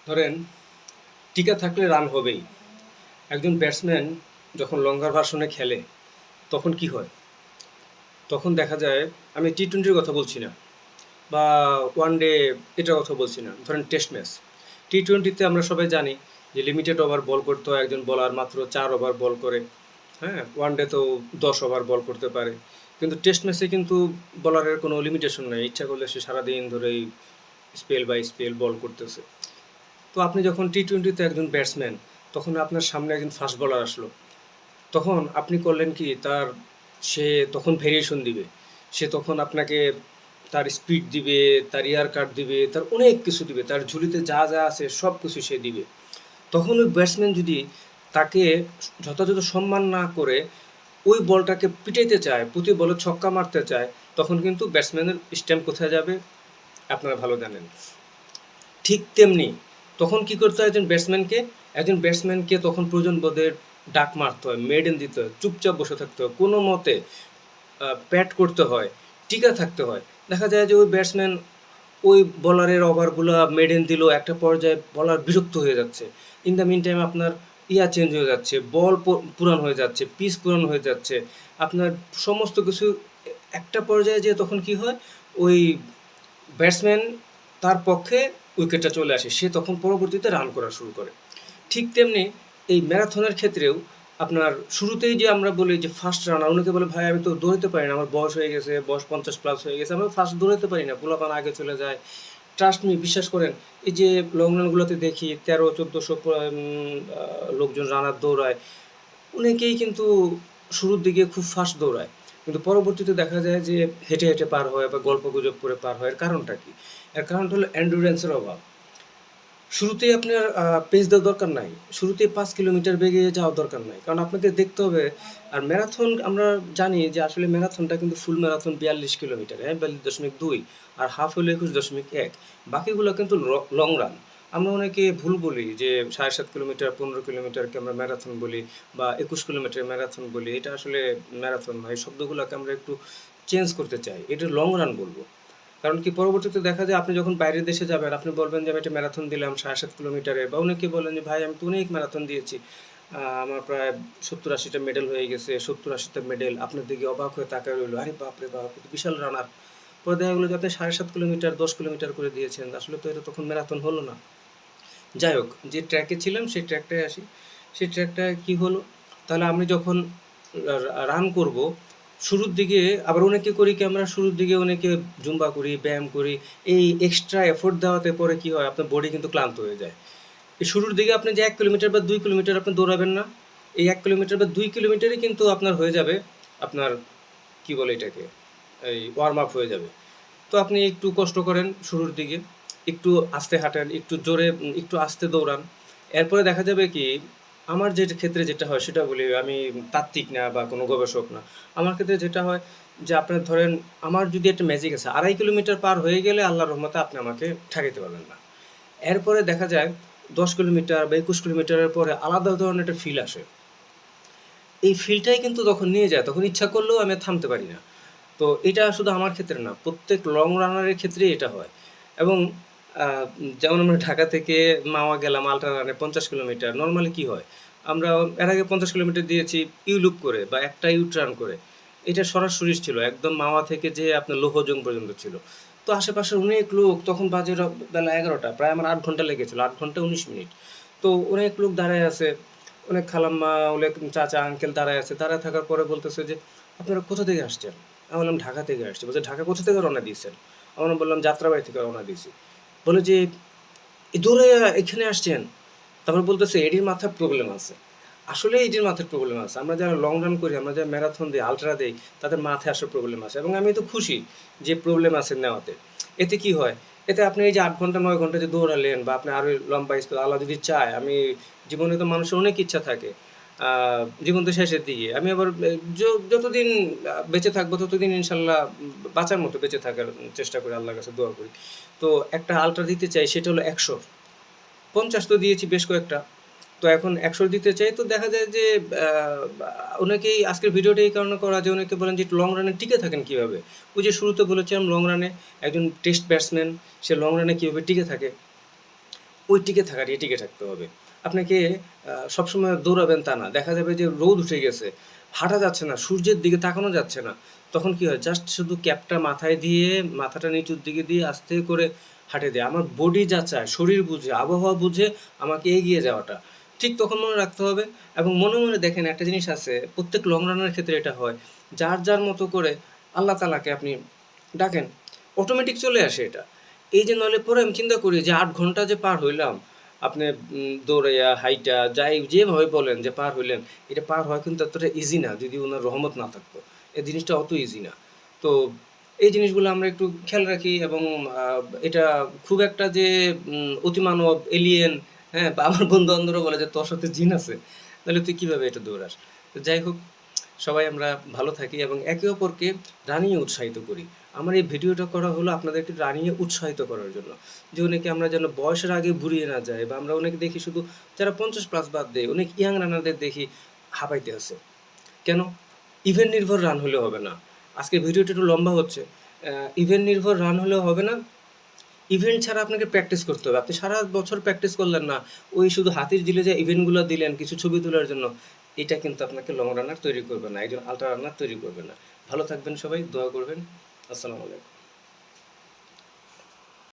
ধরেন টিকা থাকলে রান হবেই। একজন ব্যাটসম্যান যখন লঙ্গার ভার্সনে খেলে তখন কি হয়? তখন দেখা যায়, আমি টি-টোয়েন্টির কথা বলছি না বা ওয়ান ডে এটার কথা বলছি না, ধরেন টেস্ট ম্যাচ। টি-টোয়েন্টিতে আমরা সবাই জানি যে লিমিটেড ওভার বল করতে হয়, একজন বলার মাত্র 4 ওভার বল করে। হ্যাঁ, ওয়ান ডে তো 10 ওভার বল করতে পারে, কিন্তু টেস্ট ম্যাচে কিন্তু বলারের কোনো লিমিটেশন নেই, ইচ্ছা করলে সে সারাদিন ধরেই স্পেল বাই স্পেল বল করতেছে। তো আপনি যখন টি-টোয়েন্টিতে একজন ব্যাটসম্যান, তখন আপনার সামনে একজন ফাস্ট বলার আসলো, তখন আপনি করলেন কি, সে তখন ভেরিয়েশন দিবে, সে তখন আপনাকে তার স্পিড দিবে, তার ইয়ার কাট দিবে, তার অনেক কিছু দিবে, তার ঝুলিতে যা যা আছে সব কিছু সে দিবে। তখন ওই ব্যাটসম্যান যদি তাকে যথাযথ সম্মান না করে ওই বলটাকে পিটাইতে চায়, প্রতি বলে ছক্কা মারতে চায়, তখন কিন্তু ব্যাটসম্যানের স্ট্যাম্প কোথায় যাবে আপনারা ভালো জানেন। ঠিক তেমনি তখন কি করতে হয়, একজন ব্যাটসম্যানকে তখন প্রয়োজন বোধে ডাক মারতে হয়, মেডেন দিতে হয়, চুপচাপ বসে থাকতে হয়, কোনো মতে প্যাট করতে হয়, টিকা থাকতে হয়। দেখা যায় যে ওই ব্যাটসম্যান ওই বলারের ওভারগুলো মেডেন দিল, একটা পর্যায়ে বলার বিরক্ত হয়ে যাচ্ছে। ইন দ্য মিন টাইম আপনার চেঞ্জ হয়ে যাচ্ছে, বল পুরান হয়ে যাচ্ছে, পিচ পুরান হয়ে যাচ্ছে, আপনার সমস্ত কিছু একটা পর্যায়ে যেয়ে তখন কি হয়, ওই ব্যাটসম্যান তার পক্ষে উইকেটটা চলে আসে, সে তখন পরবর্তীতে রান করা শুরু করে। ঠিক তেমনি এই ম্যারাথনের ক্ষেত্রেও আপনার শুরুতেই যে আমরা বলি যে ফার্স্ট রানার, অনেকে বলে ভাই আমি তো দৌড়াতে পারি না, আমার বয়স হয়ে গেছে, বয়স 50+ হয়ে গেছে, আমি ফার্স্ট দৌড়াতে পারি না, পোলাপান আগে চলে যায়। ট্রাস্ট মি, বিশ্বাস করেন, এই যে লং রানগুলোতে দেখি 1300-1400 লোকজন রানার দৌড়ায়, অনেকেই কিন্তু শুরুর দিকে খুব ফাস্ট দৌড়ায়, কিন্তু পরবর্তীতে দেখা যায় যে হেঁটে হেঁটে পার হয় বা গল্প গুজব করে পার হয়। এর কারণটা কি? এর কারণটা হলো এন্ডুরেন্সের অভাব। শুরুতেই আপনার পেস দেওয়ার দরকার নাই। শুরুতেই ৫ কিলোমিটার বেগে যাওয়ার দরকার নাই। কারণ আপনাকে দেখতে হবে, আর ম্যারাথন আমরা জানি যে আসলে ম্যারাথনটা কিন্তু ফুল ম্যারাথন ৪২ কিলোমিটার, হ্যাঁ? ৪২.২, আর হাফ হলো ২১.১। বাকিগুলো কিন্তু লং রান। আমরা অনেকে ভুল বলি যে ৭.৫ কিলোমিটার, ১৫ কিলোমিটারকে আমরা ম্যারাথন বলি বা ২১ কিলোমিটার ম্যারাথন বলি। এটা আসলে ম্যারাথন নয়। এই শব্দগুলোকে আমরা একটু চেঞ্জ করতে চাই। এটা লং রান বলব। কারণ কি, পরবর্তীতে দেখা যায় আপনি যখন বাইরের দেশে যাবেন, আপনি বলবেন যে আমি একটা ম্যারাথন দিলাম ৭.৫ কিলোমিটারের, বা অনেকে বলেন যে ভাই আমি তো অনেক ম্যারাথন দিয়েছি, আমার প্রায় ৭০-৮০টা মেডেল হয়ে গেছে, ৭০-৮০টা মেডেল। আপনার দিকে অবাক হয়ে তাকায় রইল, আরে বাপ রে বাপ, এ তো বিশাল রানার। পরে দেখা গেলো যে আপনি ৭.৫ কিলোমিটার ১০ কিলোমিটার করে দিয়েছেন, আসলে তো এটা তখন ম্যারাথন হলো না। যাই হোক, যে ট্র্যাকে ছিলাম সেই ট্র্যাকটায় আসি। সেই ট্র্যাকটায় কি হলো, তাহলে আমি যখন রান করব, শুরুর দিকে আবার অনেকে করি কি, আমরা শুরুর দিকে অনেকে জুম্বা করি, ব্যায়াম করি, এই এক্সট্রা এফোর্ট দেওয়াতে পরে কি হয়, আপনার বডি কিন্তু ক্লান্ত হয়ে যায়। এই শুরুর দিকে আপনি যে ১ কিলোমিটার বা ২ কিলোমিটার আপনি দৌড়াবেন না, এই ১ কিলোমিটার বা ২ কিলোমিটারই কিন্তু আপনার হয়ে যাবে, আপনার কি বলে এটাকে, এই ওয়ার্ম আপ হয়ে যাবে। তো আপনি একটু কষ্ট করেন শুরুর দিকে, একটু আস্তে হাঁটেন, একটু জোরে, একটু আস্তে দৌড়ান। এরপরে দেখা যাবে কি, আমার যে ক্ষেত্রে যেটা হয় সেটা বলি, আমি তাত্ত্বিক না বা কোনো গবেষক না। আমার ক্ষেত্রে যেটা হয় যে আপনার ধরেন, আমার যদি একটা ম্যাজিক আছে, ২.৫ কিলোমিটার পার হয়ে গেলে আল্লাহর রহমতে আপনি আমাকে ঠেকাইতে পারবেন না। এরপরে দেখা যায় ১০ কিলোমিটার বা ২১ কিলোমিটারের পরে আলাদা ধরনের একটা ফিল আসে। এই ফিলটাই কিন্তু তখন নিয়ে যায়, তখন ইচ্ছা করলেও আমি আর থামতে পারি না। তো এটা শুধু আমার ক্ষেত্রে না, প্রত্যেক লং রানারের ক্ষেত্রেই এটা হয়। এবং যেমন আমরা ঢাকা থেকে মাওয়া গেলাম আল্ট্রা রানে ৫০ কিলোমিটার, নরমালি কি হয়? আমরা এর আগে ৫০ কিলোমিটার দিয়েছি ইউ-লুপ করে বা একটা ইউ-টার্ন করে। এটা সরাসরি ছিল, একদম মাওয়া থেকে যেয়ে আপনার লৌহজং পর্যন্ত ছিল। তো আশেপাশের অনেক লোক, তখন বাজে বেলা ১১টা, প্রায় আমার ৮ ঘন্টা লেগেছিল, ৮ ঘন্টা ১৯ মিনিট। তো অনেক লোক দাঁড়ায় আছে, অনেক খালাম্মা, অনেক চাচা, আঙ্কেল দাঁড়ায় আছে। দাঁড়ায় থাকার পরে বলতেছে যে, "আপনারা কোথা থেকে আসছেন?" আমি বললাম, "ঢাকা থেকে আসছি।" বলছে, "ঢাকা কোথা থেকে রওনা দিয়েছেন?" আমরা বললাম, "যাত্রাবাড়ি থেকে রওনা দিয়েছি।" বলে যে, "এ দৌড়াইয়া এখানে আসছেন?" তারপর বলতেছে, "এটির মাথায় প্রবলেম আছে।" আসলে এটির মাথায় প্রবলেম আছে। আমরা যারা লং রান করি, আমরা যারা ম্যারাথন দিই, আল্ট্রা দেই, তাদের মাথায় আসলে প্রবলেম আছে, এবং আমি তো খুশি যে প্রবলেম আছে নেওয়াতে। এতে কি হয়? এতে আপনি এই যে ৮ ঘন্টা ৯ ঘন্টা যে দৌড়ালেন, বা আপনি আরো লম্বা স্পিড, আল্লাহ যদি চায়, আমি, জীবনে তো মানুষের অনেক ইচ্ছা থাকে। আ জীবন তো শেষের দিকে। আমি আবার যতদিন বেঁচে থাকবো ততদিন ইনশাআল্লাহ বাঁচার মতো বেঁচে থাকার চেষ্টা করি, আল্লাহর কাছে দোয়া করি। তো একটা আল্ট্রা দিতে চাই, সেটা হলো ১০০। ৫০ তো দিয়েছি বেশ কয়েকটা। তো এখন ১০০ দিতে চাই, তো দেখা যায় যে আ বা অনেকেই, আজকের ভিডিওটা এই কারণে করা যে অনেকে বলেন যে লং রানে টিকে থাকেন কিভাবে? ওই যে শুরুতে বলেছিলাম, লং রানে একজন টেস্ট ব্যাটসম্যান সে লং রানে কিভাবে টিকে থাকে? ওই টিকে থাকতে হবে। আপনাকে সবসময় দৌড়াবেন তা না। দেখা যাবে যে রোদ উঠে গেছে, হাঁটা যাচ্ছে না, সূর্যের দিকে তাকানো যাচ্ছে না। তখন কি হয়? জাস্ট শুধু ক্যাপটা মাথায় দিয়ে, মাথাটা নিচুর দিকে দিয়ে আস্তে করে হাঁটে দেয়। আমার বডি যা চায়, শরীর বুঝে, আবহাওয়া বুঝে আমাকে এগিয়ে যাওয়াটা। ঠিক তখন মনে রাখতে হবে এবং মনে, মনে দেখেন একটা জিনিস আছে, প্রত্যেক লং রানার ক্ষেত্রে এটা হয়। যার মতো করে আল্লাহ তাআলাকে আপনি ডাকেন, অটোমেটিক চলে আসে এটা। এই যে নইলে পরে আমি চিন্তা করি যে ৮ ঘন্টা যে পার হইলাম, আপনি দৌড়াইয়া, হাইটা, যাই যেভাবে বলেন যে পার হইলেন, এটা পার হওয়া কিন্তু এতটা ইজি না যদি উনার রহমত না থাকতো। এই জিনিসটা অত ইজি না। তো এই জিনিসগুলো আমরা একটু খেয়াল রাখি এবং এটা খুব একটা যে অতিমানব, এলিয়েন, হ্যাঁ? বা আমার বন্ধু-বান্ধবরা বলে যে, "তোর সাথে জিন আছে। তাহলে তুই কিভাবে এটা দৌড়াস?" তো যাই হোক, সবাই আমরা ভালো থাকি এবং একে অপরকে রানিংয়ে উৎসাহিত করি। আমার এই ভিডিওটা করা হলো আপনাদেরকে রানিংয়ে উৎসাহিত করার জন্য। যে অনেকে আমরা যেন বয়সের আগে বুড়িয়ে না যাই, বা আমরা অনেকে দেখি শুধু যারা 50 প্লাস বাদ দেয়, অনেক ইয়াং রানারদের দেখি হাঁপাইতে আছে। কেন? ইভেন্ট নির্ভর রান হলে হবে না। আজকের ভিডিওটা একটু লম্বা হচ্ছে। ইভেন্ট নির্ভর রান হলেও হবে না। ইভেন্ট ছাড়া আপনাকে প্র্যাকটিস করতে হবে। আপনি সারা বছর প্র্যাকটিস করলেন না। ওই শুধু হাতির ঝিলে যে ইভেন্টগুলো দিলেন কিছু ছবি তোলার জন্য, এটা কিন্তু আপনাকে লং রানার তৈরি করবে না। একজন আল্ট্রা রানার তৈরি করবে না। ভালো থাকবেন সবাই, দোয়া করবেন। আসসালামু আলাইকুম।